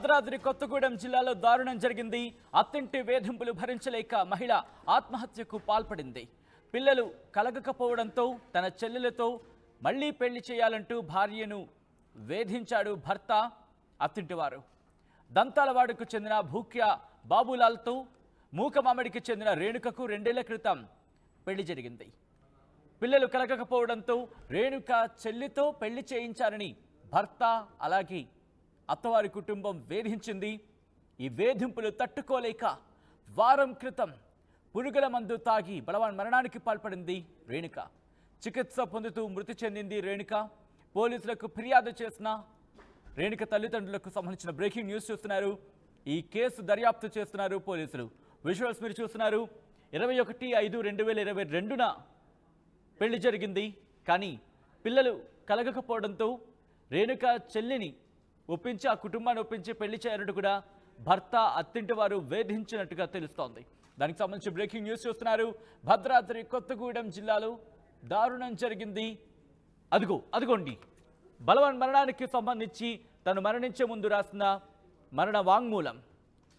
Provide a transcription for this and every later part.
భద్రాద్రి కొత్తగూడెం జిల్లాలో దారుణం జరిగింది. అత్తింటి వేధింపులు భరించలేక మహిళ ఆత్మహత్యకు పాల్పడింది. పిల్లలు కలగకపోవడంతో తన చెల్లెలతో మళ్లీ పెళ్లి చేయాలంటూ భార్యను వేధించాడు భర్త. అత్తింటివారు దంతాలవాడకు చెందిన భూక్య బాబులాల్తో మూకమామిడికి చెందిన రేణుకకు 2 ఏళ్ల క్రితం పెళ్లి జరిగింది. పిల్లలు కలగకపోవడంతో రేణుక చెల్లితో పెళ్లి చేయించారని భర్త అలాగే అత్తవారి కుటుంబం వేధించింది. ఈ వేధింపులు తట్టుకోలేక వారం క్రితం పురుగుల మందు తాగి బలవాన్ మరణానికి పాల్పడింది రేణుక. చికిత్స పొందుతూ మృతి చెందింది రేణుక. పోలీసులకు ఫిర్యాదు చేసిన రేణుక తల్లిదండ్రులకు సంబంధించిన బ్రేకింగ్ న్యూస్ చూస్తున్నారు. ఈ కేసు దర్యాప్తు చేస్తున్నారు పోలీసులు. విజువల్స్ మీరు చూస్తున్నారు. 21/5/2022న పెళ్లి జరిగింది. కానీ పిల్లలు కలగకపోవడంతో రేణుక చెల్లిని ఒప్పించి ఆ కుటుంబాన్ని ఒప్పించి పెళ్లి చేయాలంటూ కూడా భర్త అత్తింటి వారు వేధించినట్టుగా తెలుస్తోంది. దానికి సంబంధించి బ్రేకింగ్ న్యూస్ చూస్తున్నారు. భద్రాద్రి కొత్తగూడెం జిల్లాలో దారుణం జరిగింది. అదిగోండి బలవాన్ మరణానికి సంబంధించి తను మరణించే ముందు రాసిన మరణ వాంగ్మూలం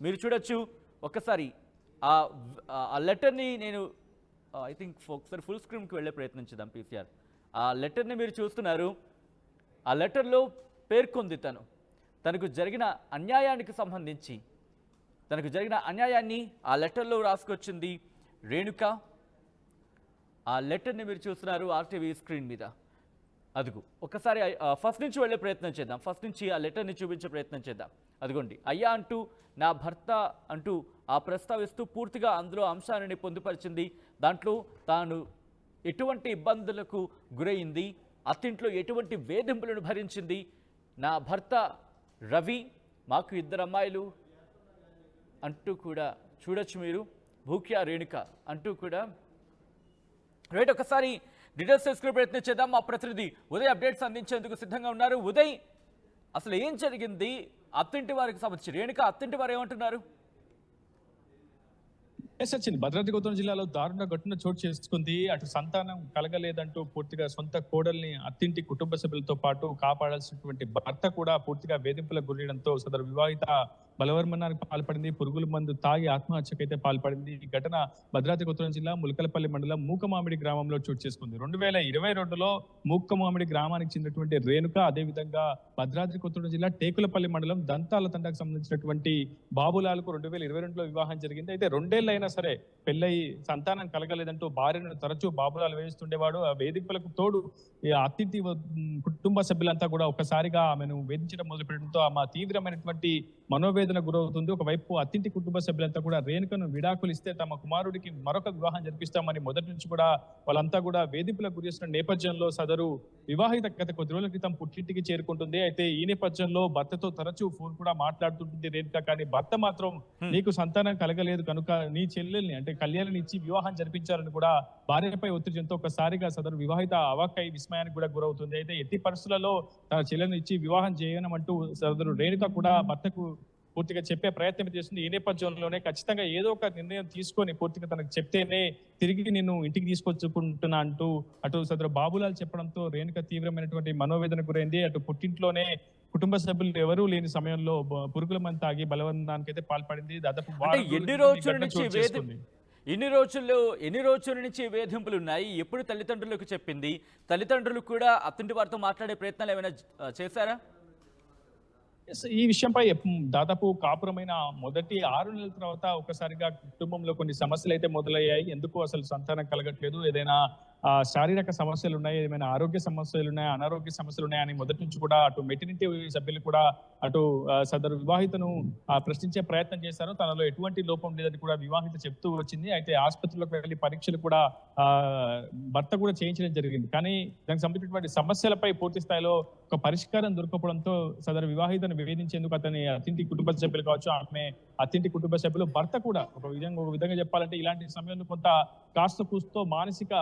మీరు చూడొచ్చు. ఒకసారి ఆ లెటర్ని నేను ఐ థింక్ ఒకసారి ఫుల్ స్క్రీన్కి వెళ్ళే ప్రయత్నం చేద్దాం పీసీఆర్. ఆ లెటర్ని మీరు చూస్తున్నారు. ఆ లెటర్లో పేర్కొంది తనకు జరిగిన అన్యాయానికి సంబంధించి అన్యాయాన్ని ఆ లెటర్లో రాసుకొచ్చింది రేణుక. ఆ లెటర్ని మీరు చూస్తున్నారు ఆర్టీవీ స్క్రీన్ మీద. ఒకసారి ఫస్ట్ నుంచి వెళ్ళే ప్రయత్నం చేద్దాం. ఫస్ట్ నుంచి ఆ లెటర్ని చూపించే ప్రయత్నం చేద్దాం. అదిగోండి, అయ్యా అంటూ నా భర్త అంటూ ఆ ప్రస్తావిస్తూ పూర్తిగా అందులో అంశాన్ని పొందుపరిచింది. దాంట్లో తాను ఎటువంటి ఇబ్బందులకు గురైంది, అత్తింట్లో ఎటువంటి వేధింపులను భరించింది, నా భర్త రవి, మాకు 2 అమ్మాయిలు అంటూ కూడా చూడొచ్చు మీరు. భూక్య రేణుక అంటూ కూడా రైట్. ఒకసారి డీటెయిల్స్ తెలుసుకునే ప్రయత్నం చేద్దాం. మా ప్రతినిధి ఉదయ్ అప్డేట్స్ అందించేందుకు సిద్ధంగా ఉన్నారు. ఉదయ్, అసలు ఏం జరిగింది అత్తింటి వారికి సంబంధించి? రేణుక అత్తింటి వారు ఏమంటున్నారు? భద్రాద్రి కొత్తగూడెం జిల్లాలో దారుణ ఘటన చోటు చేసుకుంది. అటు సంతానం కలగలేదంటూ పూర్తిగా సొంత కోడల్ని అత్తింటి కుటుంబ సభ్యులతో పాటు కాపాడాల్సినటువంటి భర్త కూడా పూర్తిగా వేధింపులకు గురయడంతో సదరు వివాహిత బలవర్మరణానికి పాల్పడింది. పురుగుల మందు తాగి ఆత్మహత్యకైతే పాల్పడింది. ఈ ఘటన భద్రాద్రి కొత్తగూడెం జిల్లా ములకలపల్లి మండలం మూకమామిడి గ్రామంలో చోటు చేసుకుంది. 2022లో మూకమామిడి గ్రామానికి చెందినటువంటి రేణుక, అదేవిధంగా భద్రాద్రి కొత్తగూడెం జిల్లా టేకులపల్లి మండలం దంతాల తండాకు సంబంధించినటువంటి బాబులాలకు 2022లో వివాహం జరిగింది. అయితే 2 ఏళ్లైనా సరే పెళ్ళై సంతానం కలగలేదంటూ భార్యను తరచూ బాబులాలు వేధిస్తుండేవాడు. ఆ వేధింపులకు తోడు ఈ అత్తింటి కుటుంబ సభ్యులంతా కూడా ఒకసారిగా ఆమెను వేధించడం మొదలుపెట్టడంతో ఆమె తీవ్రమైనటువంటి మనోవేదన గురవుతుంది. ఒకవైపు అత్తింటి కుటుంబ సభ్యులంతా కూడా రేణుకను విడాకులు ఇస్తే తమ కుమారుడికి మరొక వివాహం జరిపిస్తామని మొదటి నుంచి కూడా వాళ్ళంతా కూడా వేధింపులకు గురి చేసిన నేపథ్యంలో సదరు వివాహిత గత కొద్ది రోజుల క్రితం పుట్టింటికి చేరుకుంటుంది. అయితే ఈ నేపథ్యంలో భర్తతో తరచూ ఫోన్ కూడా మాట్లాడుతుంటుంది రేణుక. కానీ భర్త మాత్రం నీకు సంతానం కలగలేదు కనుక నీ చెల్లెల్ని అంటే కళ్యాణిని ఇచ్చి వివాహం జరిపించాలని కూడా భార్యపై ఒత్తిడితో ఒకసారిగా సదరు వివాహిత అవాక్కై విస్మయానికి కూడా గురవుతుంది. అయితే ఎట్టి పరిస్థితులలో తన చెల్లెల్ని ఇచ్చి వివాహం చేయనమంటూ సదరు రేణుక కూడా భర్తకు పూర్తిగా చెప్పే ప్రయత్నం చేస్తుంది. ఈ నేపథ్యంలోనే ఖచ్చితంగా ఏదో ఒక నిర్ణయం తీసుకొని పూర్తిగా తనకు చెప్తేనే తిరిగి నిన్ను ఇంటికి తీసుకొచ్చుకుంటున్నా అంటూ అటు సదరు బాబులాల్ చెప్పడంతో రేణుక తీవ్రమైనటువంటి మనోవేదన గురైంది. అటు పుట్టింట్లోనే కుటుంబ సభ్యులు ఎవరూ లేని సమయంలో పురుగుల మందు తాగి బలవంతానికి అయితే పాల్పడింది. దాదాపు ఎన్ని రోజుల నుంచి వేధింపులు ఉన్నాయి? ఎప్పుడు తల్లిదండ్రులకు చెప్పింది? తల్లిదండ్రులు కూడా అత్తింటి వారితో మాట్లాడే ప్రయత్నాలు ఏమైనా చేశారా? ఈ విషయంపై దాదాపు కాపురమైన మొదటి 6 నెలల తర్వాత ఒకసారిగా కుటుంబంలో కొన్ని సమస్యలు అయితే మొదలయ్యాయి. ఎందుకు అసలు సంతానం కలగట్లేదు, ఏదైనా శారీరక సమస్యలు ఉన్నాయి, ఏమైనా ఆరోగ్య సమస్యలు ఉన్నాయి, అనారోగ్య సమస్యలు ఉన్నాయని మొదటి నుంచి కూడా అటు మెటర్నిటీ సభ్యులు కూడా అటు సదరు వివాహితను ప్రశ్నించే ప్రయత్నం చేశారు. తనలో ఎటువంటి లోపం లేదని కూడా వివాహిత చెప్తూ వచ్చింది. అయితే ఆసుపత్రిలోకి వెళ్ళి పరీక్షలు కూడా భర్త కూడా చేయించడం జరిగింది. కానీ దానికి సంబంధించినటువంటి సమస్యలపై పూర్తి స్థాయిలో ఒక పరిష్కారం దొరకపోవడంతో సదరు వివాహితను వేధించేందుకు అతని అత్తింటి కుటుంబ సభ్యులు కావచ్చు, ఆమె అత్తింటి కుటుంబ సభ్యులు, భర్త కూడా ఒక విధంగా చెప్పాలంటే ఇలాంటి సమయంలో కొంత కాస్త కూస్తో మానసిక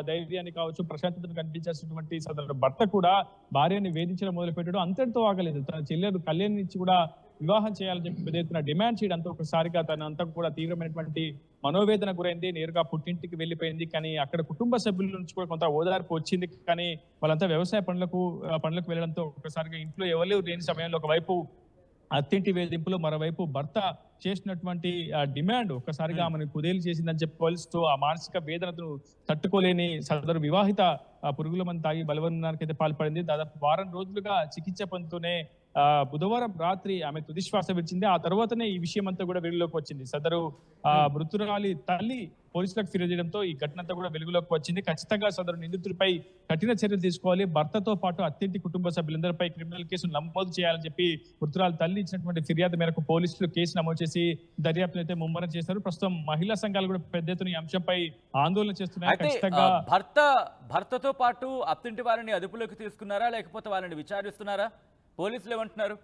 ధైర్యాన్ని కావచ్చు, ప్రశాంతతను కనిపించాల్సినటువంటి సదరు భర్త కూడా భార్యని వేధించడం మొదలుపెట్టాడు. అంతటితో ఆగలేదు. తన చెల్లెలు కళ్యాణ్ నుంచి కూడా వివాహం చేయాలని చెప్పి పెద్ద ఎత్తున డిమాండ్ చేయడంతో ఒకసారిగా తనంతా కూడా తీవ్రమైనటువంటి మనోవేదన గురైంది. నేరుగా పుట్టింటికి వెళ్ళిపోయింది. కానీ అక్కడ కుటుంబ సభ్యుల నుంచి కూడా కొంత ఓదార్పు వచ్చింది. కానీ వాళ్ళంతా వ్యవసాయ పనులకు వెళ్ళడంతో ఒకసారిగా ఇంట్లో ఎవరు లేని సమయంలో ఒకవైపు అత్తింటి వేధింపులు, మరోవైపు భర్త చేసినటువంటి డిమాండ్ ఒక్కసారిగా ఆమెను కుదేలు చేసిందని చెప్పి పోలీసుతో ఆ మానసిక వేదనను తట్టుకోలేని సదరు వివాహిత పురుగుల మందు తాగి బలవన్నానికి అయితే పాల్పడింది. దాదాపు వారం రోజులుగా చికిత్స పొందుతూనే బుధవారం రాత్రి ఆమె తుదిశ్వాస విడిచింది. ఆ తర్వాతనే ఈ విషయం అంతా కూడా వెలుగులోకి వచ్చింది. సదరు మృతురాలి తల్లి పోలీసులకు ఫిర్యాదు చేయడంతో ఈ ఘటన అంతా కూడా వెలుగులోకి వచ్చింది. ఖచ్చితంగా సదరు నిందితుడిపై కఠిన చర్యలు తీసుకోవాలి, భర్తతో పాటు అత్తింటి కుటుంబ సభ్యులందరిపై క్రిమినల్ కేసులు నమోదు చేయాలని చెప్పి మృతురాలి తల్లి ఇచ్చినటువంటి ఫిర్యాదు మేరకు పోలీసులు కేసు నమోదు చేసి దర్యాప్తును అయితే ముమ్మరం చేశారు. ప్రస్తుతం మహిళా సంఘాలు కూడా పెద్ద ఎత్తున ఈ అంశంపై ఆందోళన చేస్తున్నాయి. ఖచ్చితంగా భర్తతో పాటు అత్తింటి వారిని అదుపులోకి తీసుకున్నారా, లేకపోతే వాళ్ళని విచారిస్తున్నారా? పోలీసులు ఏమంటున్నారు?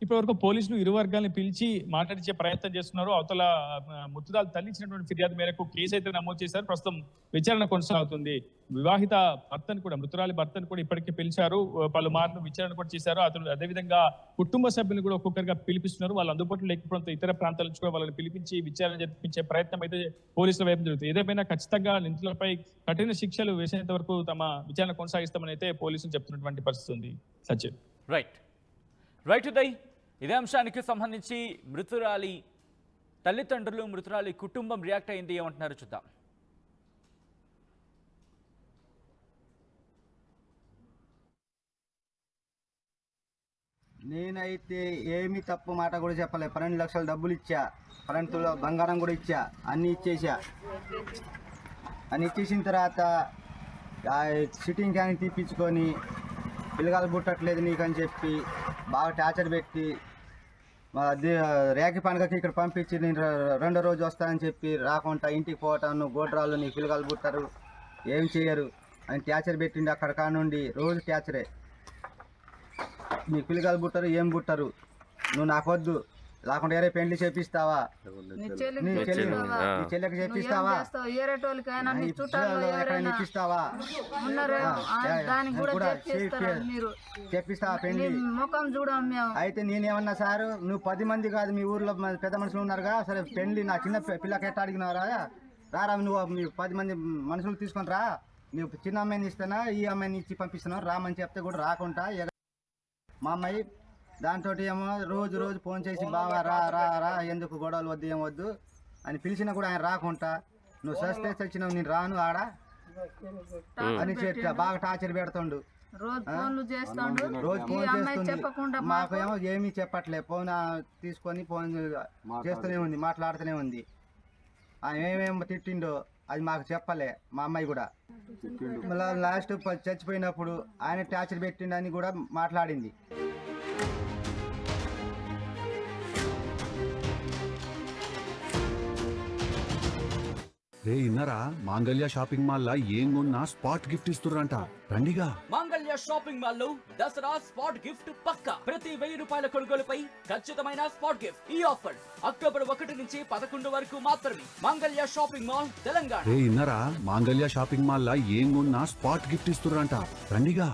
ఇప్పటి వరకు పోలీసులు ఇరు వర్గాలను పిలిచి మాట్లాడించే ప్రయత్నం చేస్తున్నారు. అవతల మృతురాలు తల్లి ఇచ్చినటువంటి ఫిర్యాదు మేరకు కేసు అయితే నమోదు చేశారు. ప్రస్తుతం విచారణ కొనసాగుతుంది. వివాహిత భర్తను కూడా, మృతురాలి భర్తను కూడా ఇప్పటికే పిలిచారు, పలుమార్లు విచారణ కూడా చేశారు. అతను అదేవిధంగా కుటుంబ సభ్యులు కూడా ఒక్కొక్కరిగా పిలిపిస్తున్నారు. వాళ్ళు అందుబాటులో లేకపోవడంతో ఇతర ప్రాంతాల నుంచి కూడా వాళ్ళని పిలిపించి విచారణ జరిపించే ప్రయత్నం అయితే పోలీసుల వైపు జరుగుతుంది. ఏదేమైనా ఖచ్చితంగా నిందితులపై కఠిన శిక్షలు వేసేంత వరకు తమ విచారణ కొనసాగిస్తామని అయితే పోలీసులు చెప్తున్నటువంటి పరిస్థితి ఉంది. సచిన్. రైట్ ఉదయ్, ఇదే అంశానికి సంబంధించి మృతురాలి తల్లిదండ్రులు, మృతురాలి కుటుంబం రియాక్ట్ అయింది, ఏమంటున్నారు చూద్దాం. నేనైతే ఏమి తప్పు మాట కూడా చెప్పలే. 12 లక్షల డబ్బులు ఇచ్చా, 12 తులాల బంగారం కూడా ఇచ్చా, అన్నీ ఇచ్చేసా. అన్ని ఇచ్చేసిన తర్వాత సిట్టింగ్ క్యాన్ తీపించుకొని పిల్లగాలు పుట్టట్లేదు నీకు అని చెప్పి బాగా టార్చర్ పెట్టి రేఖ పండుగకి ఇక్కడ పంపించి నేను రెండో రోజు వస్తానని చెప్పి రాకుండా ఇంటికి పోవటం, నువ్వు గోడ్రాళ్ళు నీకు పిల్లగాలు పుట్టారు, ఏం చేయరు అని టార్చర్ పెట్టిండి. అక్కడ కానుండి రోజు టార్చరే. నీకు పిల్లగాలు పుట్టారు, ఏం పుట్టారు, నువ్వు నాకొద్దు, లేకుండా వేరే పెళ్లి చేపిస్తావా, నీ చెల్లెకి చేపిస్తావా, ఇప్పిస్తావా, చెప్పిస్తావా పెళ్లి. అయితే నేనేమన్నా సారు, నువ్వు 10 మంది కాదు మీ ఊర్లో పెద్ద మనుషులు ఉన్నారుగా, సరే పెళ్లి నా చిన్న పిల్లకి ఎట్లా అడిగినారా, రారా నువ్వు మీ 10 మంది మనుషులు తీసుకొని రా, నువ్వు చిన్న అమ్మాయిని ఇస్తానా ఈ అమ్మాయిని ఇచ్చి పంపిస్తున్నావు రామని చెప్తే కూడా రాకుండా మా అమ్మాయి దాంతో ఏమో రోజు రోజు ఫోన్ చేసి బాగా రా రా రా ఎందుకు గొడవలు వద్దు ఏం వద్దు అని పిలిచినా కూడా ఆయన రాకుండా, నువ్వు సస్తే చచ్చినావు నేను రాను ఆడ అని చెప్పి బాగా టార్చర్ పెడుతుండు. రోజు ఫోన్ చేస్తుంది. మాకు ఏమో ఏమీ చెప్పట్లే, ఫోన్ తీసుకొని ఫోన్ చేస్తూనే ఉంది, మాట్లాడుతూనే ఉంది. ఆయన ఏమేమో తిట్టిండో అది మాకు చెప్పలే. మా అమ్మాయి కూడా మళ్ళీ లాస్ట్ చచ్చిపోయినప్పుడు ఆయన టార్చర్ పెట్టిండని కూడా మాట్లాడింది. రే ఇన్నరా, మాంగళ్య షాపింగ్ మాల్ లా ఏం కొన్నా స్పాట్ గిఫ్ట్ ఇస్తుర్రంట, రండిగా. మాంగళ్య షాపింగ్ మాల్ లో దసరా స్పాట్ గిఫ్ట్ పక్కా. ప్రతి 1000 రూపాయల కొనుగోలుపై ఖచ్చితమైన స్పాట్ గిఫ్ట్. ఈ ఆఫర్ అక్టోబర్ 1 నుంచి 11 వరకు మాత్రమే. మాంగళ్య షాపింగ్ మాల్, తెలంగాణ. రే ఇన్నరా, మాంగళ్య షాపింగ్ మాల్ లా ఏం కొన్నా స్పాట్ గిఫ్ట్ ఇస్తుర్రంట, రండిగా.